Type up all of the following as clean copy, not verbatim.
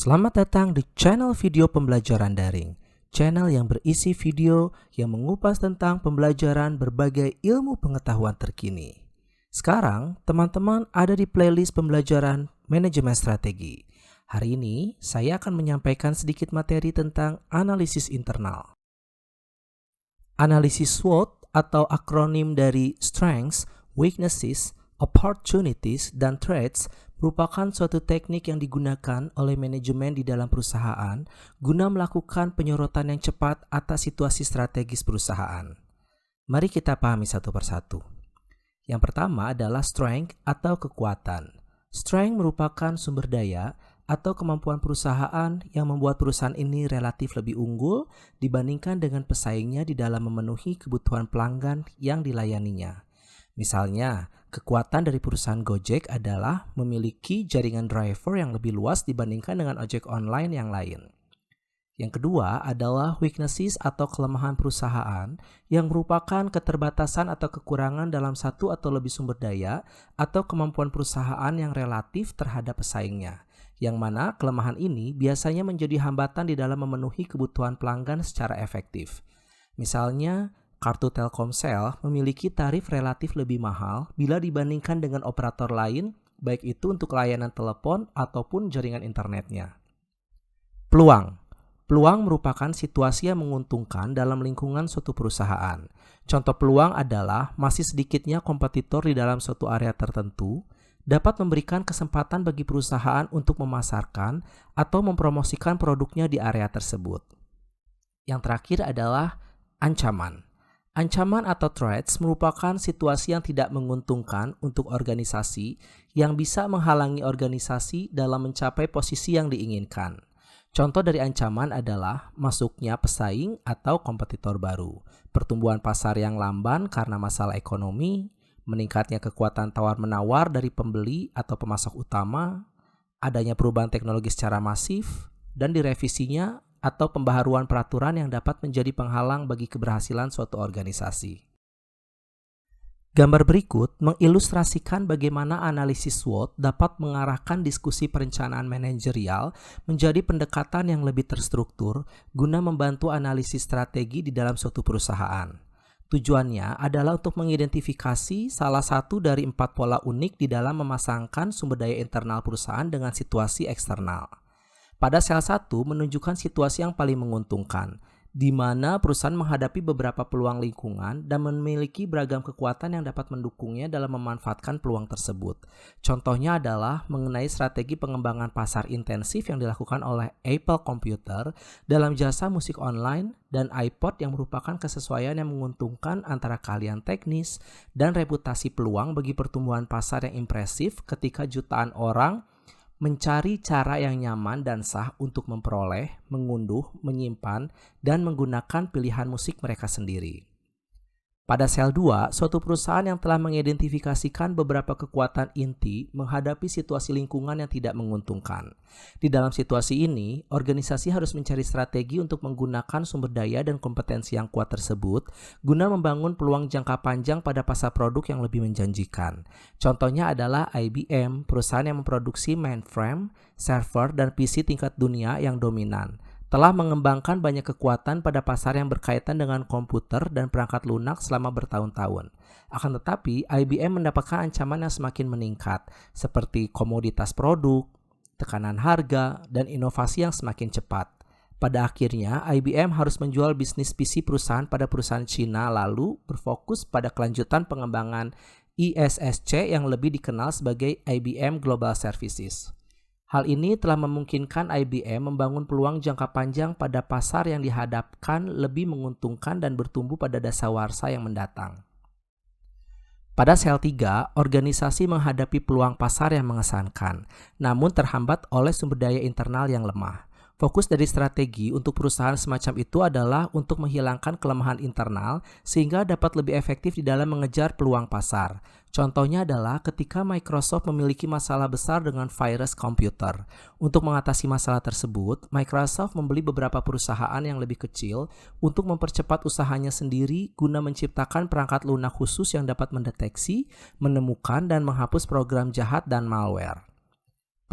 Selamat datang di channel video pembelajaran daring, channel yang berisi video yang mengupas tentang pembelajaran berbagai ilmu pengetahuan terkini. Sekarang, teman-teman ada di playlist pembelajaran manajemen strategi. Hari ini, saya akan menyampaikan sedikit materi tentang analisis internal. Analisis SWOT atau akronim dari Strengths, Weaknesses, Opportunities, dan Threats merupakan suatu teknik yang digunakan oleh manajemen di dalam perusahaan guna melakukan penyorotan yang cepat atas situasi strategis perusahaan. Mari kita pahami satu persatu. Yang pertama adalah strength atau kekuatan. Strength merupakan sumber daya atau kemampuan perusahaan yang membuat perusahaan ini relatif lebih unggul dibandingkan dengan pesaingnya di dalam memenuhi kebutuhan pelanggan yang dilayaninya. Misalnya, kekuatan dari perusahaan Gojek adalah memiliki jaringan driver yang lebih luas dibandingkan dengan ojek online yang lain. Yang kedua adalah weaknesses atau kelemahan perusahaan yang merupakan keterbatasan atau kekurangan dalam satu atau lebih sumber daya atau kemampuan perusahaan yang relatif terhadap pesaingnya, yang mana kelemahan ini biasanya menjadi hambatan di dalam memenuhi kebutuhan pelanggan secara efektif. Misalnya, kartu Telkomsel memiliki tarif relatif lebih mahal bila dibandingkan dengan operator lain, baik itu untuk layanan telepon ataupun jaringan internetnya. Peluang merupakan situasi yang menguntungkan dalam lingkungan suatu perusahaan. Contoh peluang adalah masih sedikitnya kompetitor di dalam suatu area tertentu, dapat memberikan kesempatan bagi perusahaan untuk memasarkan atau mempromosikan produknya di area tersebut. Yang terakhir adalah ancaman. Ancaman atau threats merupakan situasi yang tidak menguntungkan untuk organisasi yang bisa menghalangi organisasi dalam mencapai posisi yang diinginkan. Contoh dari ancaman adalah masuknya pesaing atau kompetitor baru, pertumbuhan pasar yang lamban karena masalah ekonomi, meningkatnya kekuatan tawar-menawar dari pembeli atau pemasok utama, adanya perubahan teknologi secara masif, dan direvisinya atau pembaharuan peraturan yang dapat menjadi penghalang bagi keberhasilan suatu organisasi. Gambar berikut mengilustrasikan bagaimana analisis SWOT dapat mengarahkan diskusi perencanaan manajerial menjadi pendekatan yang lebih terstruktur guna membantu analisis strategi di dalam suatu perusahaan. Tujuannya adalah untuk mengidentifikasi salah satu dari 4 pola unik di dalam memasangkan sumber daya internal perusahaan dengan situasi eksternal. Pada sel 1 menunjukkan situasi yang paling menguntungkan, di mana perusahaan menghadapi beberapa peluang lingkungan dan memiliki beragam kekuatan yang dapat mendukungnya dalam memanfaatkan peluang tersebut. Contohnya adalah mengenai strategi pengembangan pasar intensif yang dilakukan oleh Apple Computer dalam jasa musik online dan iPod yang merupakan kesesuaian yang menguntungkan antara keahlian teknis dan reputasi peluang bagi pertumbuhan pasar yang impresif ketika jutaan orang mencari cara yang nyaman dan sah untuk memperoleh, mengunduh, menyimpan, dan menggunakan pilihan musik mereka sendiri. Pada sel 2, suatu perusahaan yang telah mengidentifikasikan beberapa kekuatan inti menghadapi situasi lingkungan yang tidak menguntungkan. Di dalam situasi ini, organisasi harus mencari strategi untuk menggunakan sumber daya dan kompetensi yang kuat tersebut guna membangun peluang jangka panjang pada pasar produk yang lebih menjanjikan. Contohnya adalah IBM, perusahaan yang memproduksi mainframe, server, dan PC tingkat dunia yang dominan, telah mengembangkan banyak kekuatan pada pasar yang berkaitan dengan komputer dan perangkat lunak selama bertahun-tahun. Akan tetapi, IBM mendapatkan ancaman yang semakin meningkat, seperti komoditas produk, tekanan harga, dan inovasi yang semakin cepat. Pada akhirnya, IBM harus menjual bisnis PC perusahaan pada perusahaan Cina lalu berfokus pada kelanjutan pengembangan ISSC yang lebih dikenal sebagai IBM Global Services. Hal ini telah memungkinkan IBM membangun peluang jangka panjang pada pasar yang dihadapkan lebih menguntungkan dan bertumbuh pada dasawarsa yang mendatang. Pada sel 3, organisasi menghadapi peluang pasar yang mengesankan, namun terhambat oleh sumber daya internal yang lemah. Fokus dari strategi untuk perusahaan semacam itu adalah untuk menghilangkan kelemahan internal sehingga dapat lebih efektif di dalam mengejar peluang pasar. Contohnya adalah ketika Microsoft memiliki masalah besar dengan virus komputer. Untuk mengatasi masalah tersebut, Microsoft membeli beberapa perusahaan yang lebih kecil untuk mempercepat usahanya sendiri guna menciptakan perangkat lunak khusus yang dapat mendeteksi, menemukan, dan menghapus program jahat dan malware.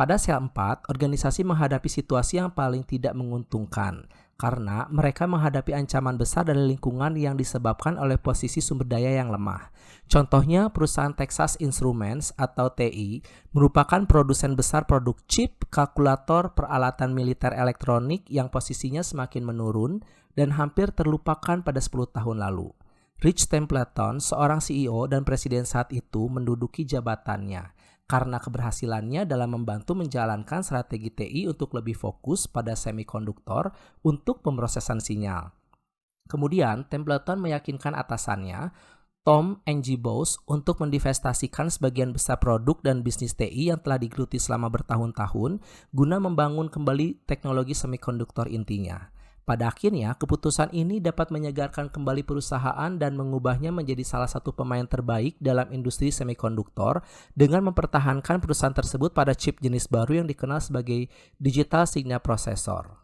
Pada sel 4, organisasi menghadapi situasi yang paling tidak menguntungkan karena mereka menghadapi ancaman besar dari lingkungan yang disebabkan oleh posisi sumber daya yang lemah. Contohnya, perusahaan Texas Instruments atau TI merupakan produsen besar produk chip, kalkulator, peralatan militer elektronik yang posisinya semakin menurun dan hampir terlupakan pada 10 tahun lalu. Rich Templeton, seorang CEO dan presiden saat itu, menduduki jabatannya karena keberhasilannya dalam membantu menjalankan strategi TI untuk lebih fokus pada semikonduktor untuk pemrosesan sinyal. Kemudian, Templeton meyakinkan atasannya, Tom Ng Bose, untuk mendivestasikan sebagian besar produk dan bisnis TI yang telah digeluti selama bertahun-tahun guna membangun kembali teknologi semikonduktor intinya. Pada akhirnya, keputusan ini dapat menyegarkan kembali perusahaan dan mengubahnya menjadi salah satu pemain terbaik dalam industri semikonduktor dengan mempertahankan perusahaan tersebut pada chip jenis baru yang dikenal sebagai Digital Signal Processor.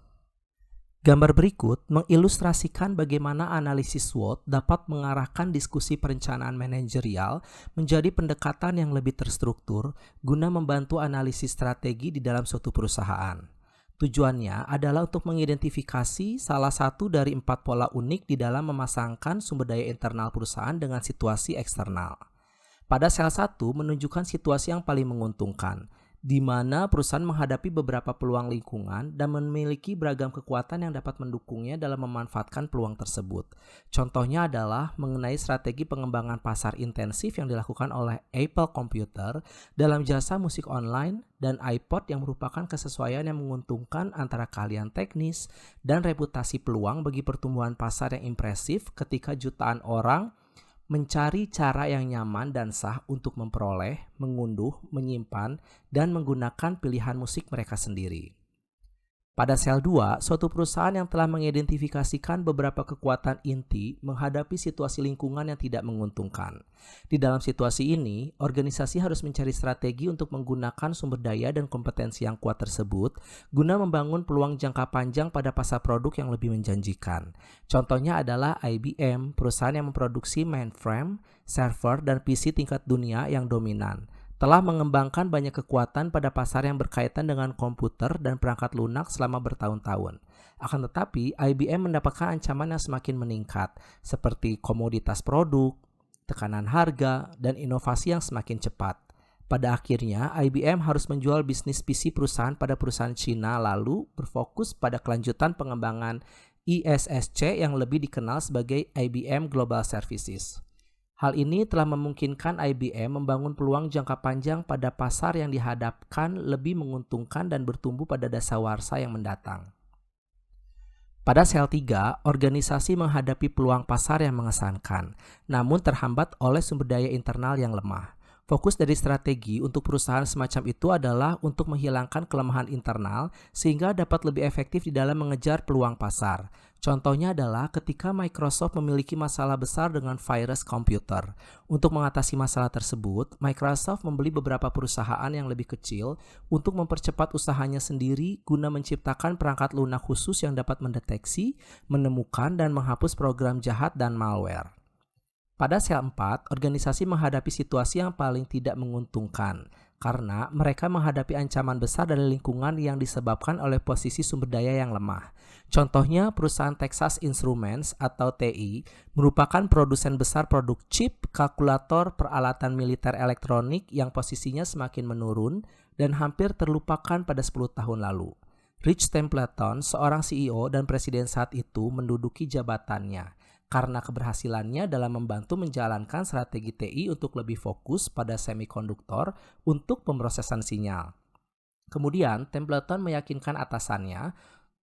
Gambar berikut mengilustrasikan bagaimana analisis SWOT dapat mengarahkan diskusi perencanaan manajerial menjadi pendekatan yang lebih terstruktur guna membantu analisis strategi di dalam suatu perusahaan. Tujuannya adalah untuk mengidentifikasi salah satu dari 4 pola unik di dalam memasangkan sumber daya internal perusahaan dengan situasi eksternal. Pada sel 1 menunjukkan situasi yang paling menguntungkan, di mana perusahaan menghadapi beberapa peluang lingkungan dan memiliki beragam kekuatan yang dapat mendukungnya dalam memanfaatkan peluang tersebut. Contohnya adalah mengenai strategi pengembangan pasar intensif yang dilakukan oleh Apple Computer dalam jasa musik online dan iPod yang merupakan kesesuaian yang menguntungkan antara keahlian teknis dan reputasi peluang bagi pertumbuhan pasar yang impresif ketika jutaan orang mencari cara yang nyaman dan sah untuk memperoleh, mengunduh, menyimpan, dan menggunakan pilihan musik mereka sendiri. Pada sel 2, suatu perusahaan yang telah mengidentifikasikan beberapa kekuatan inti menghadapi situasi lingkungan yang tidak menguntungkan. Di dalam situasi ini, organisasi harus mencari strategi untuk menggunakan sumber daya dan kompetensi yang kuat tersebut guna membangun peluang jangka panjang pada pasar produk yang lebih menjanjikan. Contohnya adalah IBM, perusahaan yang memproduksi mainframe, server, dan PC tingkat dunia yang dominan, telah mengembangkan banyak kekuatan pada pasar yang berkaitan dengan komputer dan perangkat lunak selama bertahun-tahun. Akan tetapi, IBM mendapatkan ancaman yang semakin meningkat, seperti komoditas produk, tekanan harga, dan inovasi yang semakin cepat. Pada akhirnya, IBM harus menjual bisnis PC perusahaan pada perusahaan Cina lalu berfokus pada kelanjutan pengembangan ISSC yang lebih dikenal sebagai IBM Global Services. Hal ini telah memungkinkan IBM membangun peluang jangka panjang pada pasar yang dihadapkan lebih menguntungkan dan bertumbuh pada dasawarsa yang mendatang. Pada sel 3, organisasi menghadapi peluang pasar yang mengesankan, namun terhambat oleh sumber daya internal yang lemah. Fokus dari strategi untuk perusahaan semacam itu adalah untuk menghilangkan kelemahan internal sehingga dapat lebih efektif di dalam mengejar peluang pasar. Contohnya adalah ketika Microsoft memiliki masalah besar dengan virus komputer. Untuk mengatasi masalah tersebut, Microsoft membeli beberapa perusahaan yang lebih kecil untuk mempercepat usahanya sendiri guna menciptakan perangkat lunak khusus yang dapat mendeteksi, menemukan, dan menghapus program jahat dan malware. Pada sel 4, organisasi menghadapi situasi yang paling tidak menguntungkan karena mereka menghadapi ancaman besar dari lingkungan yang disebabkan oleh posisi sumber daya yang lemah. Contohnya, perusahaan Texas Instruments atau TI merupakan produsen besar produk chip, kalkulator, peralatan militer elektronik yang posisinya semakin menurun dan hampir terlupakan pada 10 tahun lalu. Rich Templeton, seorang CEO dan presiden saat itu, menduduki jabatannya karena keberhasilannya dalam membantu menjalankan strategi TI untuk lebih fokus pada semikonduktor untuk pemrosesan sinyal. Kemudian, Templeton meyakinkan atasannya,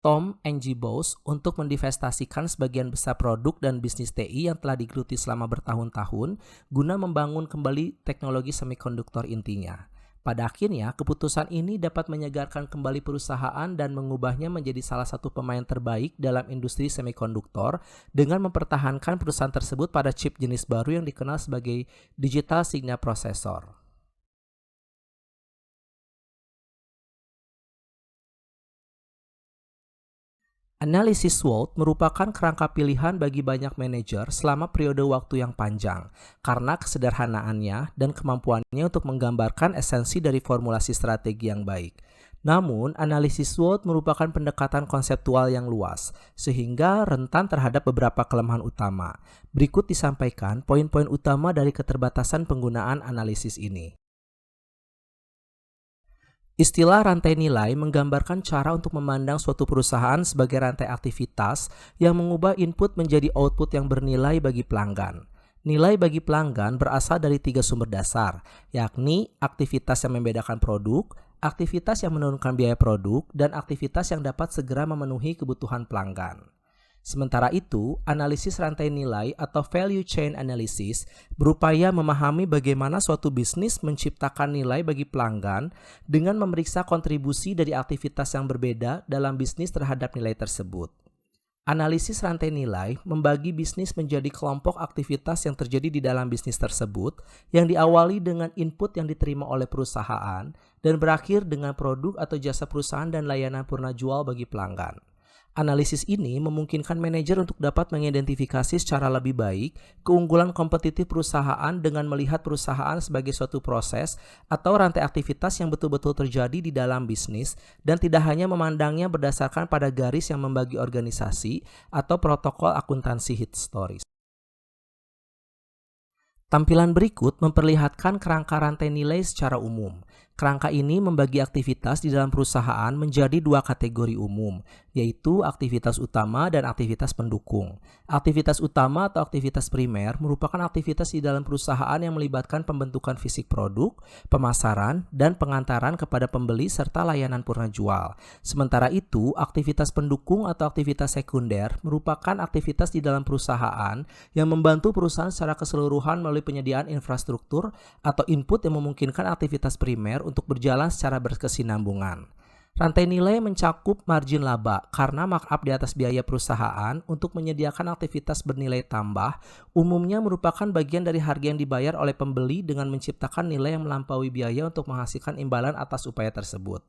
Tom Ng Bose, untuk mendivestasikan sebagian besar produk dan bisnis TI yang telah digeluti selama bertahun-tahun guna membangun kembali teknologi semikonduktor intinya. Pada akhirnya, keputusan ini dapat menyegarkan kembali perusahaan dan mengubahnya menjadi salah satu pemain terbaik dalam industri semikonduktor dengan mempertahankan perusahaan tersebut pada chip jenis baru yang dikenal sebagai Digital Signal Processor. Analisis SWOT merupakan kerangka pilihan bagi banyak manajer selama periode waktu yang panjang karena kesederhanaannya dan kemampuannya untuk menggambarkan esensi dari formulasi strategi yang baik. Namun, analisis SWOT merupakan pendekatan konseptual yang luas, sehingga rentan terhadap beberapa kelemahan utama. Berikut disampaikan poin-poin utama dari keterbatasan penggunaan analisis ini. Istilah rantai nilai menggambarkan cara untuk memandang suatu perusahaan sebagai rantai aktivitas yang mengubah input menjadi output yang bernilai bagi pelanggan. Nilai bagi pelanggan berasal dari 3 sumber dasar, yakni aktivitas yang membedakan produk, aktivitas yang menurunkan biaya produk, dan aktivitas yang dapat segera memenuhi kebutuhan pelanggan. Sementara itu, analisis rantai nilai atau value chain analysis berupaya memahami bagaimana suatu bisnis menciptakan nilai bagi pelanggan dengan memeriksa kontribusi dari aktivitas yang berbeda dalam bisnis terhadap nilai tersebut. Analisis rantai nilai membagi bisnis menjadi kelompok aktivitas yang terjadi di dalam bisnis tersebut yang diawali dengan input yang diterima oleh perusahaan dan berakhir dengan produk atau jasa perusahaan dan layanan purna jual bagi pelanggan. Analisis ini memungkinkan manajer untuk dapat mengidentifikasi secara lebih baik keunggulan kompetitif perusahaan dengan melihat perusahaan sebagai suatu proses atau rantai aktivitas yang betul-betul terjadi di dalam bisnis dan tidak hanya memandangnya berdasarkan pada garis yang membagi organisasi atau protokol akuntansi hit stories. Tampilan berikut memperlihatkan kerangka rantai nilai secara umum. Kerangka ini membagi aktivitas di dalam perusahaan menjadi 2 kategori umum, yaitu aktivitas utama dan aktivitas pendukung. Aktivitas utama atau aktivitas primer merupakan aktivitas di dalam perusahaan yang melibatkan pembentukan fisik produk, pemasaran, dan pengantaran kepada pembeli serta layanan purna jual. Sementara itu, aktivitas pendukung atau aktivitas sekunder merupakan aktivitas di dalam perusahaan yang membantu perusahaan secara keseluruhan melalui penyediaan infrastruktur atau input yang memungkinkan aktivitas primer untuk berjalan secara berkesinambungan. Rantai nilai mencakup margin laba karena markup di atas biaya perusahaan untuk menyediakan aktivitas bernilai tambah umumnya merupakan bagian dari harga yang dibayar oleh pembeli dengan menciptakan nilai yang melampaui biaya untuk menghasilkan imbalan atas upaya tersebut.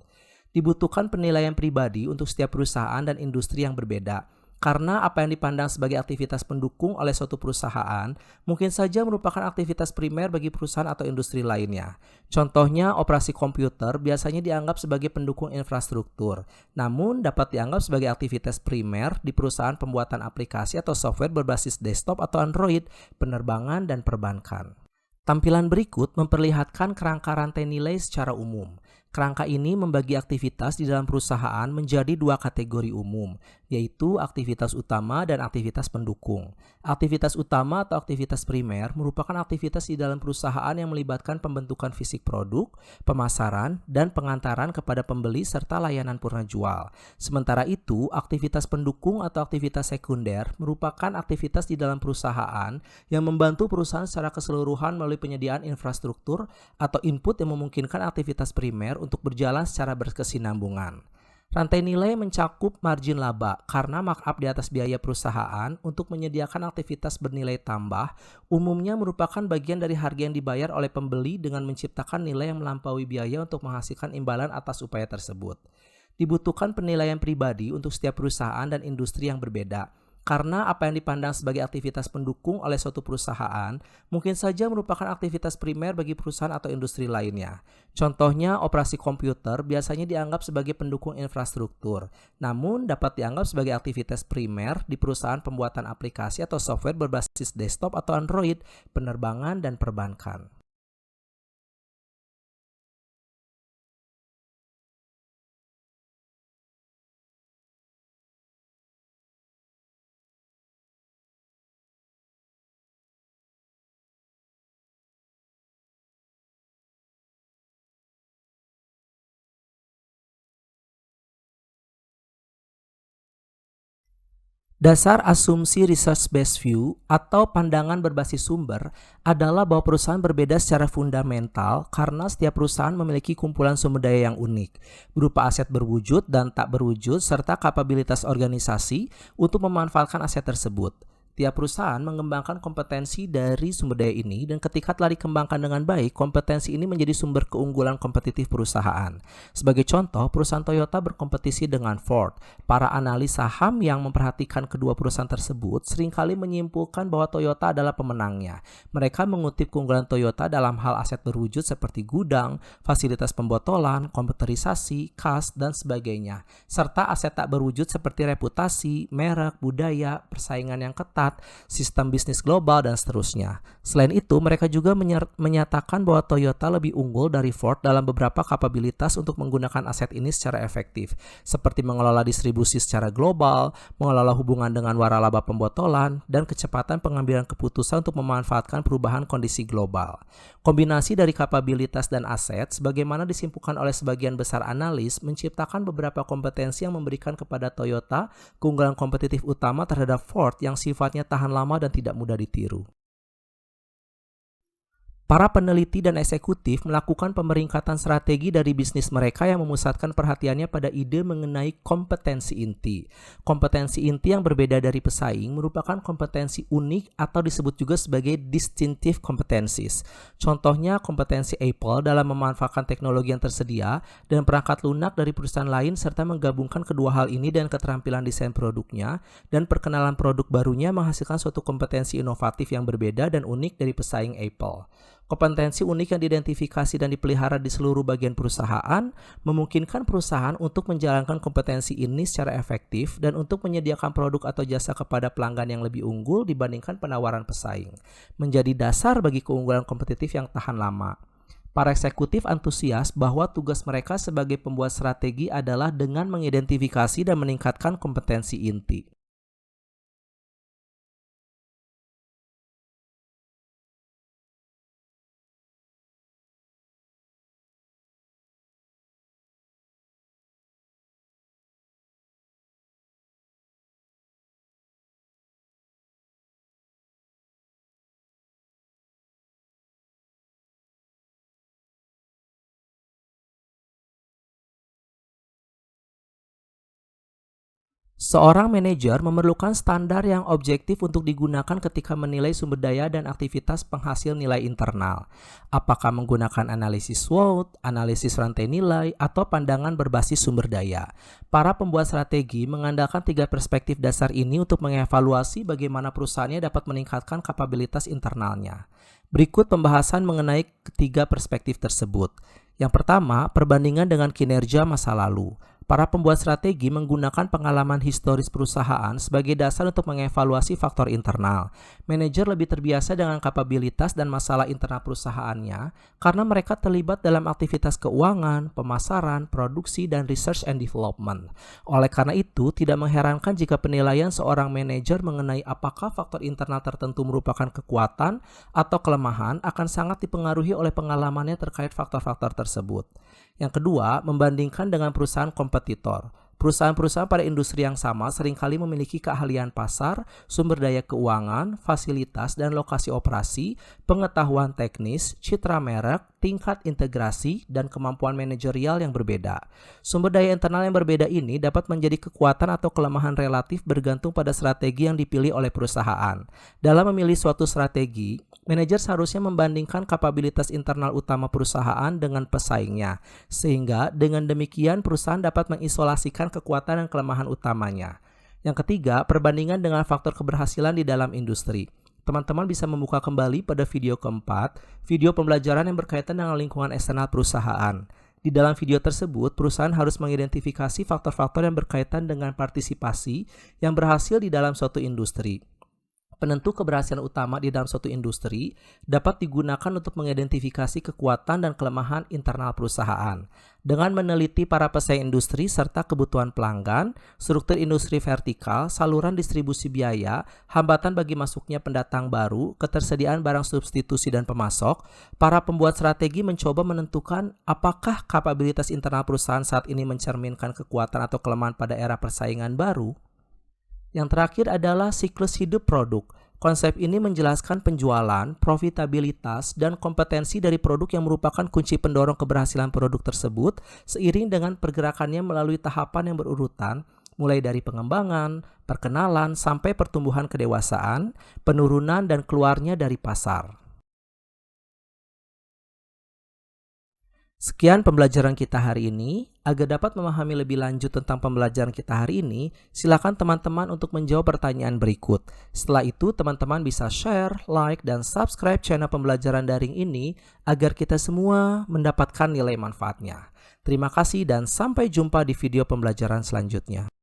Dibutuhkan penilaian pribadi untuk setiap perusahaan dan industri yang berbeda. Karena apa yang dipandang sebagai aktivitas pendukung oleh suatu perusahaan mungkin saja merupakan aktivitas primer bagi perusahaan atau industri lainnya. Contohnya, operasi komputer biasanya dianggap sebagai pendukung infrastruktur, namun dapat dianggap sebagai aktivitas primer di perusahaan pembuatan aplikasi atau software berbasis desktop atau Android, penerbangan, dan perbankan. Tampilan berikut memperlihatkan kerangka rantai nilai secara umum. Kerangka ini membagi aktivitas di dalam perusahaan menjadi 2 kategori umum, yaitu aktivitas utama dan aktivitas pendukung. Aktivitas utama atau aktivitas primer merupakan aktivitas di dalam perusahaan yang melibatkan pembentukan fisik produk, pemasaran, dan pengantaran kepada pembeli serta layanan purna jual. Sementara itu, aktivitas pendukung atau aktivitas sekunder merupakan aktivitas di dalam perusahaan yang membantu perusahaan secara keseluruhan melalui penyediaan infrastruktur atau input yang memungkinkan aktivitas primer untuk berjalan secara berkesinambungan. Rantai nilai mencakup margin laba karena markup di atas biaya perusahaan untuk menyediakan aktivitas bernilai tambah umumnya merupakan bagian dari harga yang dibayar oleh pembeli dengan menciptakan nilai yang melampaui biaya untuk menghasilkan imbalan atas upaya tersebut. Dibutuhkan penilaian pribadi untuk setiap perusahaan dan industri yang berbeda. Karena apa yang dipandang sebagai aktivitas pendukung oleh suatu perusahaan mungkin saja merupakan aktivitas primer bagi perusahaan atau industri lainnya. Contohnya, operasi komputer biasanya dianggap sebagai pendukung infrastruktur, namun dapat dianggap sebagai aktivitas primer di perusahaan pembuatan aplikasi atau software berbasis desktop atau Android, penerbangan, dan perbankan. Dasar asumsi research-based view atau pandangan berbasis sumber adalah bahwa perusahaan berbeda secara fundamental karena setiap perusahaan memiliki kumpulan sumber daya yang unik, berupa aset berwujud dan tak berwujud serta kapabilitas organisasi untuk memanfaatkan aset tersebut. Tiap perusahaan mengembangkan kompetensi dari sumber daya ini dan ketika telah dikembangkan dengan baik, kompetensi ini menjadi sumber keunggulan kompetitif perusahaan. Sebagai contoh, perusahaan Toyota berkompetisi dengan Ford. Para analis saham yang memperhatikan kedua perusahaan tersebut seringkali menyimpulkan bahwa Toyota adalah pemenangnya. Mereka mengutip keunggulan Toyota dalam hal aset berwujud seperti gudang, fasilitas pembotolan, komputerisasi, kas, dan sebagainya, serta aset tak berwujud seperti reputasi, merek, budaya, persaingan yang ketat, sistem bisnis global, dan seterusnya. Selain itu, mereka juga menyatakan bahwa Toyota lebih unggul dari Ford dalam beberapa kapabilitas untuk menggunakan aset ini secara efektif, seperti mengelola distribusi secara global, mengelola hubungan dengan waralaba pembotolan, dan kecepatan pengambilan keputusan untuk memanfaatkan perubahan kondisi global. Kombinasi dari kapabilitas dan aset, sebagaimana disimpulkan oleh sebagian besar analis, menciptakan beberapa kompetensi yang memberikan kepada Toyota keunggulan kompetitif utama terhadap Ford yang sifatnya tahan lama dan tidak mudah ditiru. Para peneliti dan eksekutif melakukan pemeringkatan strategi dari bisnis mereka yang memusatkan perhatiannya pada ide mengenai kompetensi inti. Kompetensi inti yang berbeda dari pesaing merupakan kompetensi unik atau disebut juga sebagai distinctive competencies. Contohnya kompetensi Apple dalam memanfaatkan teknologi yang tersedia dan perangkat lunak dari perusahaan lain serta menggabungkan kedua hal ini dan keterampilan desain produknya dan perkenalan produk barunya menghasilkan suatu kompetensi inovatif yang berbeda dan unik dari pesaing Apple. Kompetensi unik yang diidentifikasi dan dipelihara di seluruh bagian perusahaan memungkinkan perusahaan untuk menjalankan kompetensi ini secara efektif dan untuk menyediakan produk atau jasa kepada pelanggan yang lebih unggul dibandingkan penawaran pesaing, menjadi dasar bagi keunggulan kompetitif yang tahan lama. Para eksekutif antusias bahwa tugas mereka sebagai pembuat strategi adalah dengan mengidentifikasi dan meningkatkan kompetensi inti. Seorang manajer memerlukan standar yang objektif untuk digunakan ketika menilai sumber daya dan aktivitas penghasil nilai internal. Apakah menggunakan analisis SWOT, analisis rantai nilai, atau pandangan berbasis sumber daya. Para pembuat strategi mengandalkan 3 perspektif dasar ini untuk mengevaluasi bagaimana perusahaannya dapat meningkatkan kapabilitas internalnya. Berikut pembahasan mengenai ketiga perspektif tersebut. Yang pertama, perbandingan dengan kinerja masa lalu. Para pembuat strategi menggunakan pengalaman historis perusahaan sebagai dasar untuk mengevaluasi faktor internal. Manajer lebih terbiasa dengan kapabilitas dan masalah internal perusahaannya karena mereka terlibat dalam aktivitas keuangan, pemasaran, produksi, dan research and development. Oleh karena itu, tidak mengherankan jika penilaian seorang manajer mengenai apakah faktor internal tertentu merupakan kekuatan atau kelemahan akan sangat dipengaruhi oleh pengalamannya terkait faktor-faktor tersebut. Yang kedua, membandingkan dengan perusahaan kompetitor. Perusahaan-perusahaan pada industri yang sama seringkali memiliki keahlian pasar, sumber daya keuangan, fasilitas dan lokasi operasi, pengetahuan teknis, citra merek, tingkat integrasi, dan kemampuan manajerial yang berbeda. Sumber daya internal yang berbeda ini dapat menjadi kekuatan atau kelemahan relatif bergantung pada strategi yang dipilih oleh perusahaan. Dalam memilih suatu strategi, manajer seharusnya membandingkan kapabilitas internal utama perusahaan dengan pesaingnya, sehingga dengan demikian perusahaan dapat mengisolasikan kekuatan dan kelemahan utamanya. Yang ketiga, perbandingan dengan faktor keberhasilan di dalam industri. Teman-teman bisa membuka kembali pada video keempat, video pembelajaran yang berkaitan dengan lingkungan eksternal perusahaan. Di dalam video tersebut, perusahaan harus mengidentifikasi faktor-faktor yang berkaitan dengan partisipasi yang berhasil di dalam suatu industri. Penentu keberhasilan utama di dalam suatu industri dapat digunakan untuk mengidentifikasi kekuatan dan kelemahan internal perusahaan. Dengan meneliti para pesaing industri serta kebutuhan pelanggan, struktur industri vertikal, saluran distribusi biaya, hambatan bagi masuknya pendatang baru, ketersediaan barang substitusi dan pemasok, para pembuat strategi mencoba menentukan apakah kapabilitas internal perusahaan saat ini mencerminkan kekuatan atau kelemahan pada era persaingan baru. Yang terakhir adalah siklus hidup produk. Konsep ini menjelaskan penjualan, profitabilitas, dan kompetensi dari produk yang merupakan kunci pendorong keberhasilan produk tersebut seiring dengan pergerakannya melalui tahapan yang berurutan mulai dari pengembangan, perkenalan, sampai pertumbuhan kedewasaan, penurunan, dan keluarnya dari pasar. Sekian pembelajaran kita hari ini. Agar dapat memahami lebih lanjut tentang pembelajaran kita hari ini, silakan teman-teman untuk menjawab pertanyaan berikut. Setelah itu, teman-teman bisa share, like, dan subscribe channel pembelajaran daring ini agar kita semua mendapatkan nilai manfaatnya. Terima kasih dan sampai jumpa di video pembelajaran selanjutnya.